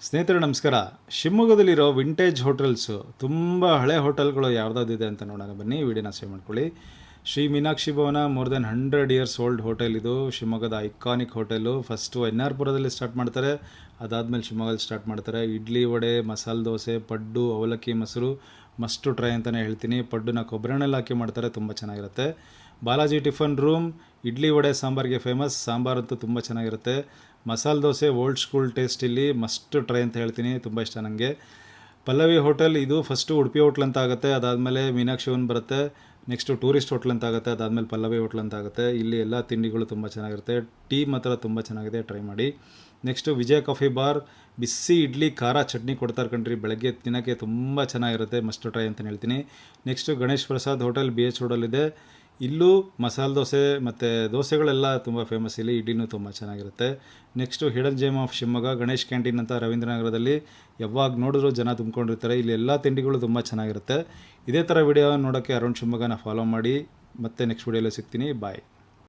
ಸ್ನೇಹಿತರೆ ನಮಸ್ಕಾರ. ಶಿವಮೊಗ್ಗದಲ್ಲಿರೋ vintage hotels ತುಂಬ ಹಳೆ ಹೋಟೆಲ್ಗಳು ಯಾವುದಾದಿದೆ ಅಂತ ನೋಡೋಣ ಬನ್ನಿ. ವಿಡಿಯೋನ ಸೇವ್ ಮಾಡ್ಕೊಳ್ಳಿ. Shri Meenakshi Bhavana more than 100 years old hotel ಇದು. ಶಿವಮೊಗ್ಗದ ಐಕಾನಿಕ್ ಹೋಟೆಲು. ಫಸ್ಟು NR ಪುರದಲ್ಲಿ ಸ್ಟಾರ್ಟ್ ಮಾಡ್ತಾರೆ, ಅದಾದಮೇಲೆ ಶಿವಮೊಗ್ಗದಲ್ಲಿ ಸ್ಟಾರ್ಟ್ ಮಾಡ್ತಾರೆ. ಇಡ್ಲಿ ವಡೆ, ಮಸಾಲೆ ದೋಸೆ, ಪಡ್ಡು, ಅವಲಕ್ಕಿ ಮೊಸರು ಮಸ್ಟು ಟ್ರೈ ಅಂತಲೇ ಹೇಳ್ತೀನಿ. ಪಡ್ಡುನ ಕೊಬ್ಬರಿನಲ್ಲಿ ಹಾಕಿ ಮಾಡ್ತಾರೆ, ತುಂಬ ಚೆನ್ನಾಗಿರುತ್ತೆ. ಬಾಲಾಜಿ ಟಿಫನ್ ರೂಮ್ ಇಡ್ಲಿ ವಡೆ ಸಾಂಬಾರಿಗೆ ಫೇಮಸ್. ಸಾಂಬಾರಂತೂ ತುಂಬ ಚೆನ್ನಾಗಿರುತ್ತೆ. Masala dosa old school taste ಇಲ್ಲಿ ಮಸ್ಟ್ ಟ್ರೈ ಅಂತ ಹೇಳ್ತೀನಿ, ತುಂಬ ಇಷ್ಟ ನನಗೆ. ಪಲ್ಲವಿ ಹೋಟೆಲ್ ಇದು ಫಸ್ಟು ಉಡುಪಿ ಹೋಟ್ಲ್ ಅಂತ ಆಗುತ್ತೆ, ಅದಾದಮೇಲೆ ಮೀನಾಕ್ಷಿ ಭವನ್ ಬರುತ್ತೆ, ನೆಕ್ಸ್ಟು ಟೂರಿಸ್ಟ್ ಹೋಟ್ಲ್ ಅಂತ ಆಗುತ್ತೆ, ಅದಾದಮೇಲೆ ಪಲ್ಲವಿ ಹೋಟ್ಲ್ ಅಂತ ಆಗುತ್ತೆ. ಇಲ್ಲಿ ಎಲ್ಲ ತಿಂಡಿಗಳು ತುಂಬ ಚೆನ್ನಾಗಿರುತ್ತೆ. ಟೀ ಮಾತ್ರ ತುಂಬ ಚೆನ್ನಾಗಿದೆ, ಟ್ರೈ ಮಾಡಿ. ನೆಕ್ಸ್ಟು ವಿಜಯ ಕಾಫಿ ಬಾರ್ ಬಿಸಿ ಇಡ್ಲಿ ಖಾರ ಚಟ್ನಿ ಕೊಡ್ತಾರೆ ಕಣ್ರಿ, ಬೆಳಗ್ಗೆ ತಿನ್ನೋಕ್ಕೆ ತುಂಬ ಚೆನ್ನಾಗಿರುತ್ತೆ, ಮಸ್ಟ್ ಟ್ರೈ ಅಂತ ಹೇಳ್ತೀನಿ. Next Ganesh Prasad hotel BH ರೋಡಲ್ಲಿದೆ. ಇಲ್ಲೂ ಮಸಾಲೆ ದೋಸೆ ಮತ್ತು ದೋಸೆಗಳೆಲ್ಲ ತುಂಬ ಫೇಮಸ್. ಇಲ್ಲಿ ಇಡ್ಲಿನೂ ತುಂಬ ಚೆನ್ನಾಗಿರುತ್ತೆ. Next hidden ಜೇಮ್ of Shivamogga Ganesh canteen ಅಂತ ರವೀಂದ್ರನಗರದಲ್ಲಿ ಯಾವಾಗ ನೋಡಿದ್ರು ಜನ ತುಂಬ್ಕೊಂಡಿರ್ತಾರೆ. ಇಲ್ಲಿ ಎಲ್ಲ ತಿಂಡಿಗಳು ತುಂಬ ಚೆನ್ನಾಗಿರುತ್ತೆ. ಇದೇ ಥರ ವಿಡಿಯೋ ನೋಡೋಕ್ಕೆ ಅರುಣ್ ಶಿವಮೊಗ್ಗನ ಫಾಲೋ ಮಾಡಿ. ಮತ್ತೆ ನೆಕ್ಸ್ಟ್ ವಿಡಿಯೋಲಿ ಸಿಗ್ತೀನಿ. ಬಾಯ್.